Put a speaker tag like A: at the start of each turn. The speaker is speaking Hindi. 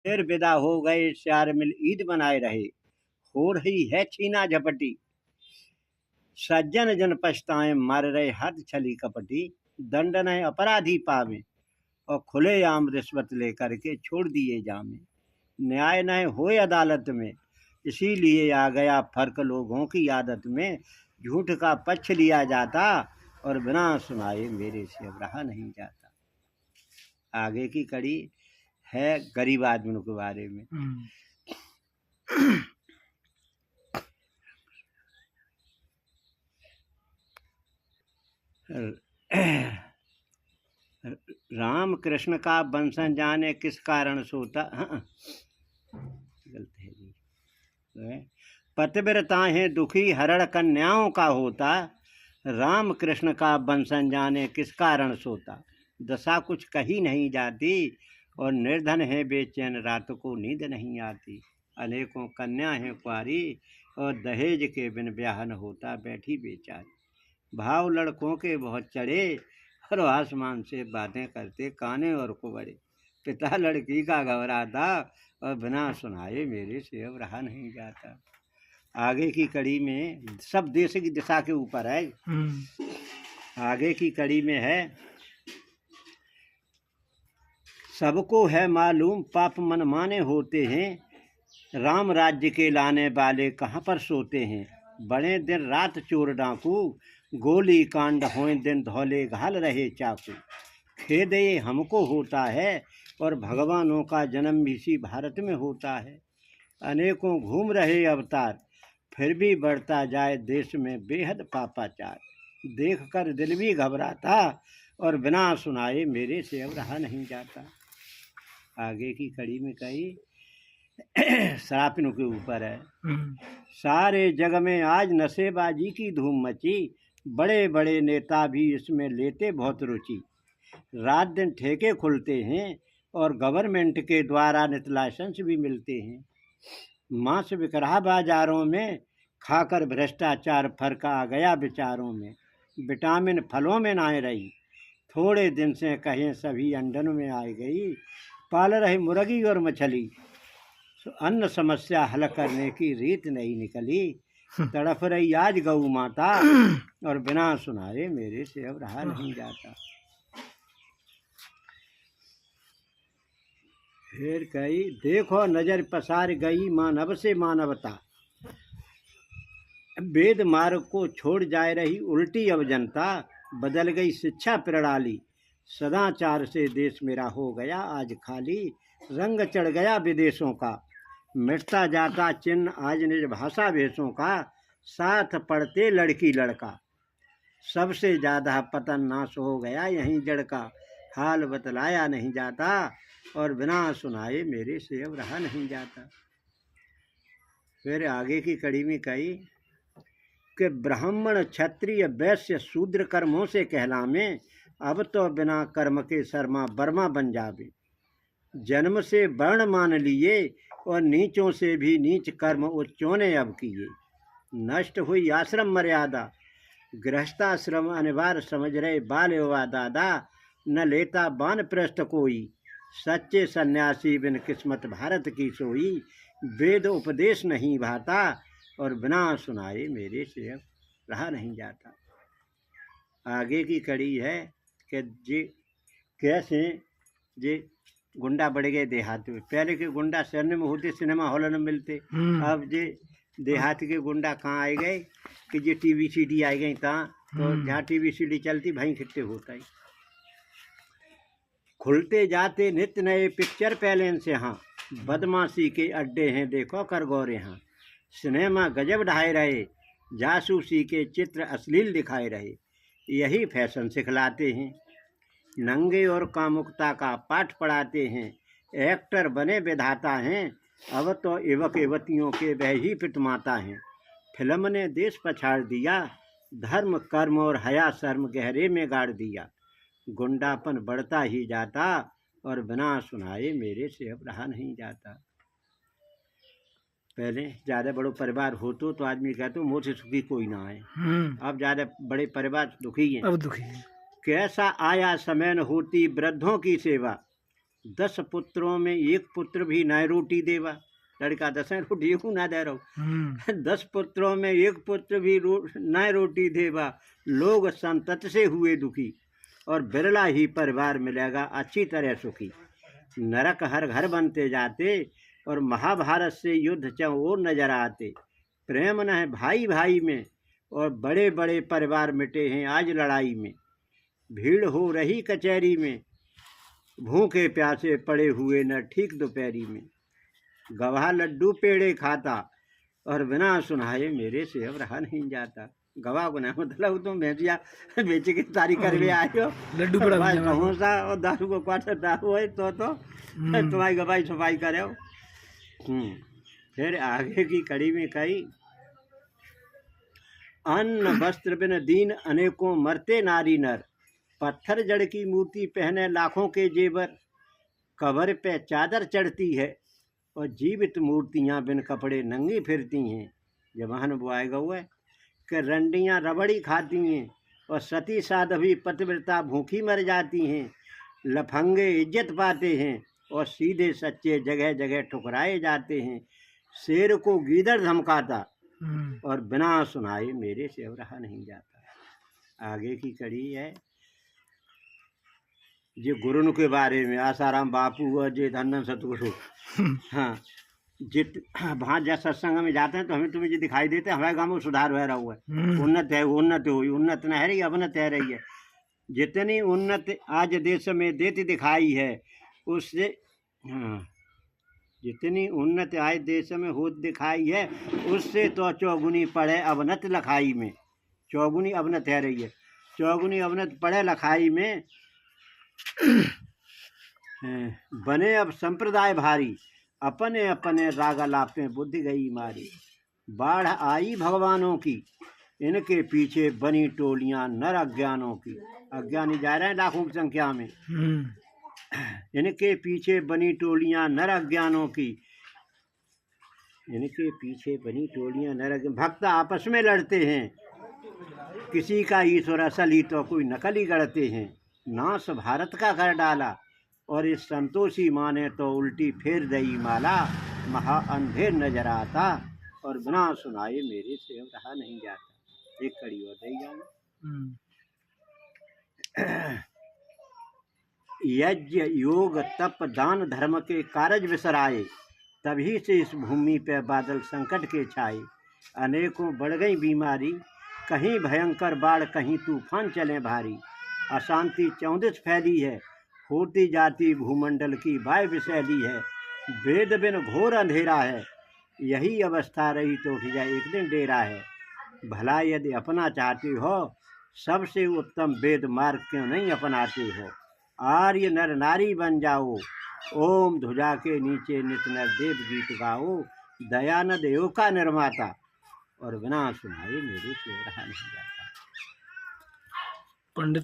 A: फिर विदा हो गए श्यार मिल ईद बनाए रहे। हो रही है छीना झपटी, सज्जन जन पछताएं मार रहे हद छली कपटी। दंडन है अपराधी पावे और खुले आम रिश्वत लेकर के छोड़ दिए जामे। न्याय न होए अदालत में, इसीलिए आ गया फर्क लोगों की आदत में। झूठ का पक्ष लिया जाता और बिना सुनाए मेरे से अब रहा नहीं जाता। आगे की कड़ी है गरीब आदमियों के बारे में। राम कृष्ण का वंशन जाने किस कारण सोता। गलत है जी। पतिव्रता है दुखी हरण कन्याओं का होता। राम कृष्ण का वंशन जाने किस कारण सोता। दशा कुछ कही नहीं जाती और निर्धन है बेचैन रात को नींद नहीं आती। अनेकों कन्या हैं कुंवारी और दहेज के बिन ब्याह न होता बैठी बेचारी। भाव लड़कों के बहुत चढ़े और आसमान से बातें करते काने और कुबड़े। पिता लड़की का घबराता और बिना सुनाए मेरे से अब रहा नहीं जाता। आगे की कड़ी में सब देश की दिशा के ऊपर है। आगे की कड़ी में है, सबको है मालूम पाप मनमाने होते हैं। राम राज्य के लाने वाले कहाँ पर सोते हैं। बड़े दिन रात चोर डाकू, गोली कांड होए दिन धौले घाल रहे चाकू। खेद ये हमको होता है और भगवानों का जन्म इसी भारत में होता है। अनेकों घूम रहे अवतार, फिर भी बढ़ता जाए देश में बेहद पापाचार। देख कर दिल भी घबराता और बिना सुनाए मेरे से अब रहा नहीं जाता। आगे की कड़ी में कही शरापिनों के ऊपर है। सारे जग में आज नशेबाजी की धूम मची। बड़े बड़े नेता भी इसमें लेते बहुत रुचि। रात दिन ठेके खुलते हैं और गवर्नमेंट के द्वारा नित लाइसेंस भी मिलते हैं। मांस बिक रहा बाजारों में, खाकर भ्रष्टाचार फर्क आ गया विचारों में। विटामिन फलों में ना रही, थोड़े दिन से कहें सभी अंडन में आ गई। पाल रहे मुर्गी और मछली, अन्न समस्या हल करने की रीत नहीं निकली। तड़फ रही आज गऊ माता और बिना सुनाए मेरे से अब रहा नहीं जाता। फिर कही देखो नजर पसार गई मानव से मानवता। वेद मार्ग को छोड़ जाए रही उल्टी अब जनता। बदल गई शिक्षा प्रणाली, सदाचार से देश मेरा हो गया आज खाली। रंग चढ़ गया विदेशों का, मिटता जाता चिन्ह आज निज भाषा भेषों का। साथ पढ़ते लड़की लड़का, सबसे ज़्यादा पतन नाश हो गया यहीं जड़ का। हाल बतलाया नहीं जाता और बिना सुनाए मेरे से अब रहा नहीं जाता। फिर आगे की कड़ी में कही कि ब्राह्मण क्षत्रिय वैश्य शूद्र कर्मों से कहलामे। अब तो बिना कर्म के शर्मा बर्मा बन जावे। जन्म से वर्ण मान लिए और नीचों से भी नीच कर्म उच्चों ने अब किए। नष्ट हुई आश्रम मर्यादा, गृहस्थाश्रम अनिवार्य समझ रहे बाल युवा दादा। न लेता बान प्रस्थ कोई, सच्चे सन्यासी बिन किस्मत भारत की सोई। वेद उपदेश नहीं भाता और बिना सुनाए मेरे से अब रहा नहीं जाता। आगे की कड़ी है कि जी कैसे जी गुंडा बढ़ गए देहात में। पहले के गुंडा शहर में होते, सिनेमा हॉल में मिलते। अब जे देहात के गुंडा कहाँ आए गए कि जे टीवी सीडी आ गई तहाँ, तो जहाँ टीवी सीडी चलती भाई खिट्टे होता ही। खुलते जाते नित्य नए पिक्चर पहले से, हाँ बदमाशी के अड्डे हैं देखो कर गौरे। हाँ सिनेमा गजब ढाए रहे, जासूसी के चित्र अश्लील दिखाए रहे। यही फैशन सिखलाते हैं, नंगे और कामुकता का पाठ पढ़ाते हैं। एक्टर बने विधाता हैं, अब तो युवक युवतियों के वह ही पिटमाता हैं। फिल्म ने देश पछाड़ दिया, धर्म कर्म और हया शर्म गहरे में गाड़ दिया। गुंडापन बढ़ता ही जाता और बिना सुनाए मेरे से अब रहा नहीं जाता। पहले ज़्यादा बड़ो परिवार हो तो आदमी कहते मुझसे सुखी कोई ना आए। अब ज़्यादा बड़े परिवार दुखी हैं, अब दुखी हैं। कैसा आया समय न होती वृद्धों की सेवा, 10 पुत्रों में एक पुत्र भी न रोटी देवा। लड़का 10 रोटी क्यों ना दे रहो। 10 पुत्रों में एक पुत्र भी न रोटी देवा। लोग संतत से हुए दुखी और बिरला ही परिवार मिलेगा अच्छी तरह सुखी। नरक हर घर बनते जाते और महाभारत से युद्ध चौर नजर आते। प्रेम न है भाई भाई में और बड़े बड़े परिवार मिटे हैं आज लड़ाई में। भीड़ हो रही कचहरी में, भूखे प्यासे पड़े हुए न ठीक दोपहरी में। गवाह लड्डू पेड़े खाता और बिना सुनाए मेरे से अब रहा नहीं जाता। गवाह को ना मतलब तुम भैंसिया बेच के तारी करवे आए हो,
B: लड्डू
A: कौन सा और दारू को क्वार्टर दारू है तो तुम्हारी गवाही सफाई करे हो। फिर आगे की कड़ी में कही, अन्न वस्त्र बिन दीन अनेकों मरते नारी नर। पत्थर जड़ की मूर्ति पहने लाखों के जेवर। कबर पे चादर चढ़ती है और जीवित मूर्तियां बिन कपड़े नंगी फिरती हैं। जवान वो आएगा हुआ है कि रंडियाँ रबड़ी खाती हैं और सती साध्वी पतिव्रता भूखी मर जाती हैं। लफंगे इज्जत पाते हैं और सीधे सच्चे जगह जगह ठुकराए जाते हैं। शेर को गीदड़ धमकाता और बिना सुनाए मेरे से अब रहा नहीं जाता। आगे की कड़ी है जे गुरुन के बारे में, आसाराम बापू और जे धन्ना सतगुरु। हाँ, जित वहाँ जब सत्संग में जाते हैं तो हमें तुम्हें जो दिखाई देते हैं हमारे गाँव में सुधार हो रहा हुआ है। उन्नत है, उन्नत हुई, उन्नत न है रही, अवनत है रही है। जितनी उन्नत आज देश में देती दिखाई है उससे, हाँ, जितनी उन्नत आज देश में हो दिखाई है उससे तो चौगुनी पढ़े अवनत लखाई में। चौगुनी अवनत है रही है, चौगुनी अवनत पढ़े लखाई में। बने अब संप्रदाय भारी, अपने अपने राग लापे बुद्धि गई मारी। बाढ़ आई भगवानों की, इनके पीछे बनी टोलियां नर अज्ञानों की। अज्ञानी जा रहे हैं लाखों की संख्या में। इनके पीछे बनी टोलियां नर अज्ञानों की, इनके पीछे बनी टोलियां नर अज्ञान। भक्त आपस में लड़ते हैं, किसी का ईश्वर असल ही तो कोई नकल ही गढ़ते हैं। नाश भारत का कर डाला और इस संतोषी माँ ने तो उल्टी फेर दई माला। महा अंधेर नजर आता और बिना सुनाए मेरे से अब रहा नहीं जाता। एक कड़ी और दई जाना। यज्ञ योग तप दान धर्म के कारज विसराए, तभी से इस भूमि पे बादल संकट के छाए। अनेकों बढ़ गई बीमारी, कहीं भयंकर बाढ़ कहीं तूफान चले भारी। अशांति चौदिश फैली है, होती जाती भूमंडल की वाय विशैली है। वेद बिन घोर अंधेरा है, यही अवस्था रही तो उठ जाए एक दिन डेरा है। भला यदि अपना चाहते हो, सबसे उत्तम वेद मार्ग क्यों नहीं अपनाते हो। आर्य नर नारी बन जाओ, ओम ध्वजा के नीचे नित नर देव गीत गाओ। दयानद योग का निर्माता और बिना सुनाए मेरे से रहा नहीं जाता।
B: पंडित